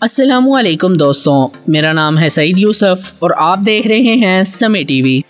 अस्सलामुअलैकुम दोस्तों, मेरा नाम है सईद यूसुफ और आप देख रहे हैं समय टीवी।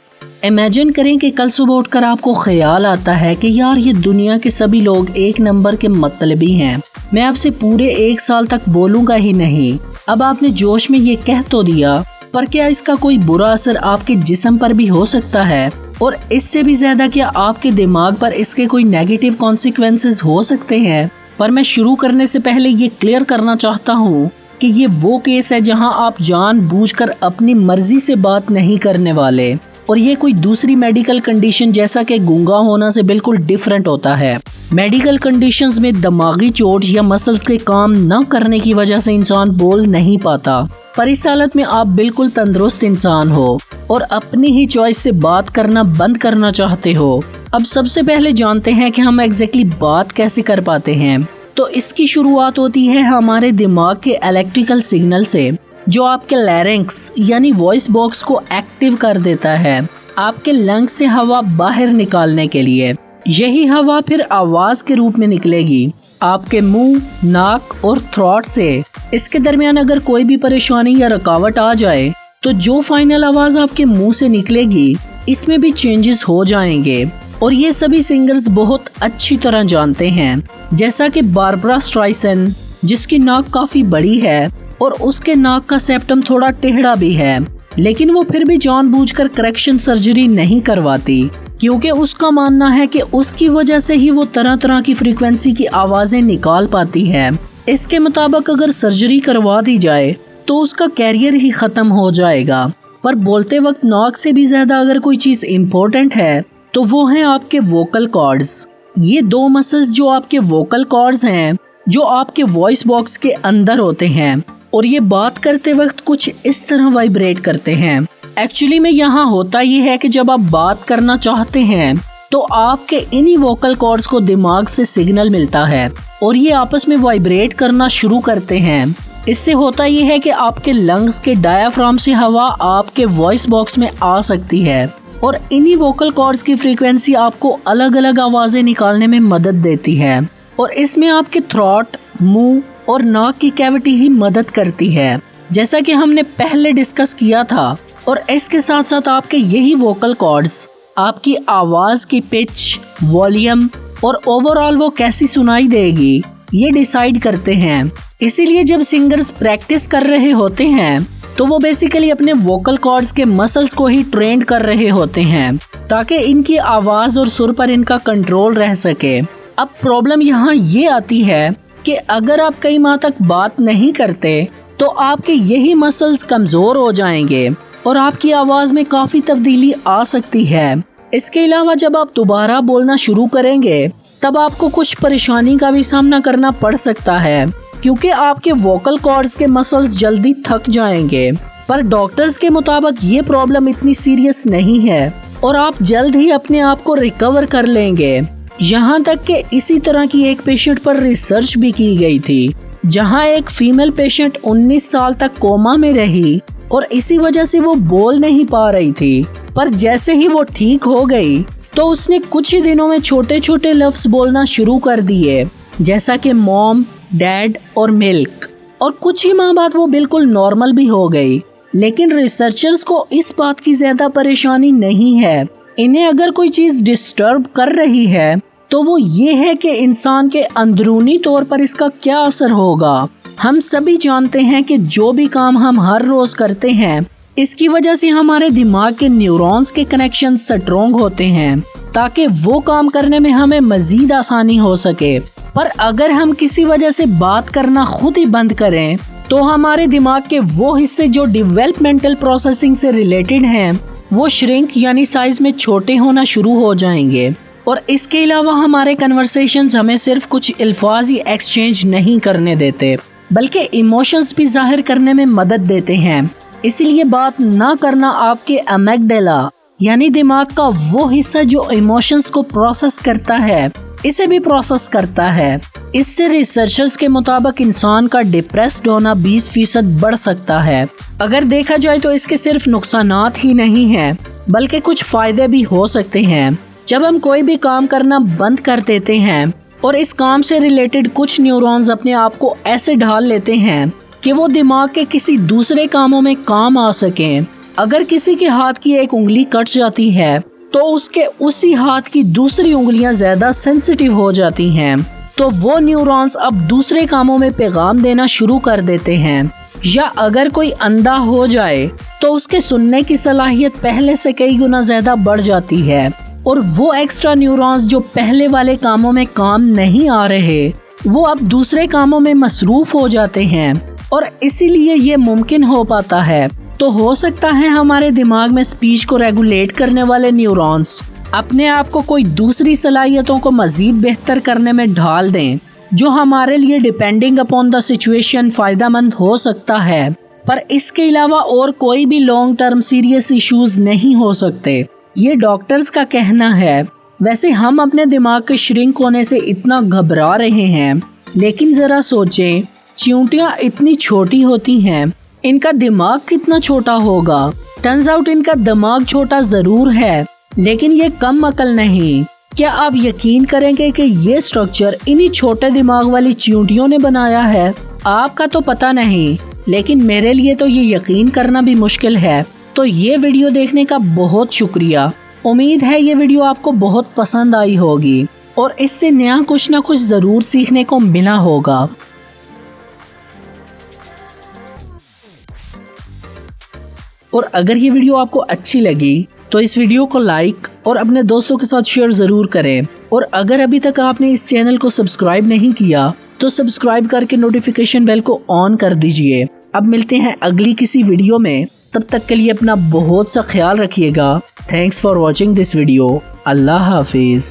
इमेजिन करें कि कल सुबह उठकर आपको ख्याल आता है कि यार ये दुनिया के सभी लोग एक नंबर के मतलबी हैं, मैं आपसे पूरे 1 साल तक बोलूंगा ही नहीं। अब आपने जोश में ये कह तो दिया, पर क्या इसका कोई बुरा असर आपके जिस्म पर भी हो सकता है? और इससे भी ज्यादा क्या आपके दिमाग पर इसके कोई नेगेटिव कॉन्सिक्वेंसेस हो सकते हैं? पर मैं शुरू करने से पहले ये क्लियर करना चाहता हूँ कि ये वो केस है जहां आप जानबूझकर अपनी मर्जी से बात नहीं करने वाले, और ये कोई दूसरी मेडिकल कंडीशन जैसा कि गूंगा होना से बिल्कुल डिफरेंट होता है। मेडिकल कंडीशंस में दिमागी चोट या मसल्स के काम न करने की वजह से इंसान बोल नहीं पाता, पर इस हालत में आप बिल्कुल तंदुरुस्त इंसान हो और अपनी ही चॉइस से बात करना बंद करना चाहते हो। अब सबसे पहले जानते हैं कि हम एग्जैक्टली बात कैसे कर पाते हैं। तो इसकी शुरुआत होती है हमारे दिमाग के इलेक्ट्रिकल सिग्नल से, जो आपके लैरिंक्स यानी वॉइस बॉक्स को एक्टिव कर देता है आपके लंग्स से हवा बाहर निकालने के लिए। यही हवा फिर आवाज के रूप में निकलेगी आपके मुंह, नाक और थ्रोट से। इसके दरमियान अगर कोई भी परेशानी या रुकावट आ जाए तो जो फाइनल आवाज आपके मुंह से निकलेगी इसमें भी चेंजेस हो जाएंगे, और ये सभी सिंगर्स बहुत अच्छी तरह जानते हैं। जैसा कि बारबरा स्ट्राइसन, जिसकी नाक काफी बड़ी है और उसके नाक का सेप्टम थोड़ा टेढ़ा भी है, लेकिन वो फिर भी जानबूझकर करेक्शन सर्जरी नहीं करवाती, क्योंकि उसका मानना है कि उसकी वजह से ही वो तरह तरह की फ्रीक्वेंसी की आवाजें निकाल पाती है। इसके मुताबिक अगर सर्जरी करवा दी जाए तो उसका कैरियर ही खत्म हो जाएगा। पर बोलते वक्त नाक से भी ज्यादा अगर कोई चीज इम्पोर्टेंट है तो वो है आपके वोकल कॉर्ड्स। ये 2 मसल्स जो आपके वोकल कॉर्ड्स हैं, जो आपके वॉइस बॉक्स के अंदर होते हैं, और ये बात करते वक्त कुछ इस तरह वाइब्रेट करते हैं। एक्चुअली में यहाँ होता ये है कि जब आप बात करना चाहते हैं तो आपके इन्हीं वोकल कॉर्ड्स को दिमाग से सिग्नल मिलता है और ये आपस में वाइब्रेट करना शुरू करते हैं। इससे होता ये है कि आपके लंग्स के डायाफ्राम से हवा आपके वॉइस बॉक्स में आ सकती है, और इन्हीं वोकल कॉर्ड्स की फ्रीक्वेंसी आपको अलग अलग आवाजें निकालने में मदद देती है, और इसमें आपके थ्रोट, मुंह और नाक की कैविटी ही मदद करती है, जैसा कि हमने पहले डिस्कस किया था। और इसके साथ साथ आपके यही वोकल कॉर्ड्स आपकी आवाज की पिच, वॉल्यूम और ओवरऑल वो कैसी सुनाई देगी ये डिसाइड करते हैं। इसीलिए जब सिंगर्स प्रैक्टिस कर रहे होते हैं तो वो बेसिकली अपने वोकल कॉर्ड्स के मसल्स को ही ट्रेन कर रहे होते हैं, ताकि इनकी आवाज और सुर पर इनका कंट्रोल रह सके। अब प्रॉब्लम यहाँ ये आती है कि अगर आप कई माह तक बात नहीं करते तो आपके यही मसल्स कमजोर हो जाएंगे और आपकी आवाज में काफी तब्दीली आ सकती है। इसके अलावा जब आप दोबारा बोलना शुरू करेंगे तब आपको कुछ परेशानी का भी सामना करना पड़ सकता है, क्योंकि आपके वोकल कॉर्ड्स के मसल्स जल्दी थक जाएंगे। पर डॉक्टर्स के मुताबिक ये प्रॉब्लम इतनी सीरियस नहीं है और आप जल्द ही अपने आप को रिकवर कर लेंगे। यहाँ तक कि इसी तरह की एक पेशेंट पर रिसर्च भी की गई थी, जहाँ एक फीमेल पेशेंट 19 साल तक कोमा में रही और इसी वजह से वो बोल नहीं पा रही थी। पर जैसे ही वो ठीक हो गई तो उसने कुछ ही दिनों में छोटे छोटे लफ्ज बोलना शुरू कर दिए, जैसा कि मॉम, डैड और मिल्क, और कुछ ही माह बाद वो बिल्कुल नॉर्मल भी हो गई। लेकिन रिसर्चर्स को इस बात की ज्यादा परेशानी नहीं है। इन्हें अगर कोई चीज डिस्टर्ब कर रही है तो वो ये है कि इंसान के अंदरूनी तौर पर इसका क्या असर होगा। हम सभी जानते हैं कि जो भी काम हम हर रोज करते हैं इसकी वजह से हमारे दिमाग के न्यूरॉन्स के कनेक्शन स्ट्रॉन्ग होते हैं, ताकि वो काम करने में हमें मजीद आसानी हो सके। पर अगर हम किसी वजह से बात करना खुद ही बंद करें तो हमारे दिमाग के वो हिस्से जो डेवलपमेंटल प्रोसेसिंग से रिलेटेड हैं वो श्रिंक यानी साइज में छोटे होना शुरू हो जाएंगे। और इसके अलावा हमारे कन्वर्सेशंस हमें सिर्फ कुछ अल्फाज ही एक्सचेंज नहीं करने देते, बल्कि इमोशंस भी जाहिर करने में मदद देते हैं। इसीलिए बात ना करना आपके अमेगडाला यानी दिमाग का वो हिस्सा जो इमोशंस को प्रोसेस करता है, इसे भी प्रोसेस करता है। इससे रिसर्चर्स के मुताबिक इंसान का डिप्रेस्ड होना 20% बढ़ सकता है। अगर देखा जाए तो इसके सिर्फ नुकसानात ही नहीं हैं, बल्कि कुछ फायदे भी हो सकते हैं। जब हम कोई भी काम करना बंद कर देते हैं और इस काम से रिलेटेड कुछ न्यूरॉन्स अपने आप को ऐसे ढाल लेते हैं कि वो दिमाग के किसी दूसरे कामों में काम आ सकें। अगर किसी के हाथ की एक उंगली कट जाती है तो उसके उसी हाथ की दूसरी उंगलियां ज्यादा सेंसिटिव हो जाती हैं, तो वो न्यूरॉन्स अब दूसरे कामों में पैगाम देना शुरू कर देते हैं। या अगर कोई अंधा हो जाए तो उसके सुनने की सलाहियत पहले से कई गुना ज्यादा बढ़ जाती है और वो एक्स्ट्रा न्यूरॉन्स जो पहले वाले कामों में काम नहीं आ रहे वो अब दूसरे कामों में मसरूफ हो जाते हैं और इसीलिए ये मुमकिन हो पाता है। तो हो सकता है हमारे दिमाग में स्पीच को रेगुलेट करने वाले न्यूरॉन्स अपने आप को कोई दूसरी सलाहियतों को मजीद बेहतर करने में ढाल दें, जो हमारे लिए डिपेंडिंग अपॉन द सिचुएशन फायदेमंद हो सकता है, पर इसके अलावा और कोई भी लॉन्ग टर्म सीरियस इश्यूज नहीं हो सकते। ये डॉक्टर्स का कहना है। वैसे हम अपने दिमाग के श्रिंक होने से इतना घबरा रहे हैं, लेकिन जरा सोचें, चींटियां इतनी छोटी होती हैं, इनका दिमाग कितना छोटा होगा। टर्न्स आउट इनका दिमाग छोटा जरूर है, लेकिन ये कम अकल नहीं। क्या आप यकीन करेंगे कि ये स्ट्रक्चर इन्हीं छोटे दिमाग वाली चींटियों ने बनाया है? आपका तो पता नहीं, लेकिन मेरे लिए तो ये यकीन करना भी मुश्किल है। तो ये वीडियो देखने का बहुत शुक्रिया। उम्मीद है ये वीडियो आपको बहुत पसंद आई होगी और इससे नया कुछ ना कुछ जरूर सीखने को मिला होगा। और अगर ये वीडियो आपको अच्छी लगी तो इस वीडियो को लाइक और अपने दोस्तों के साथ शेयर ज़रूर करें। और अगर अभी तक आपने इस चैनल को सब्सक्राइब नहीं किया तो सब्सक्राइब करके नोटिफिकेशन बेल को ऑन कर दीजिए। अब मिलते हैं अगली किसी वीडियो में, तब तक के लिए अपना बहुत सा ख्याल रखिएगा। Thanks for watching this video. Allah हाफिज़।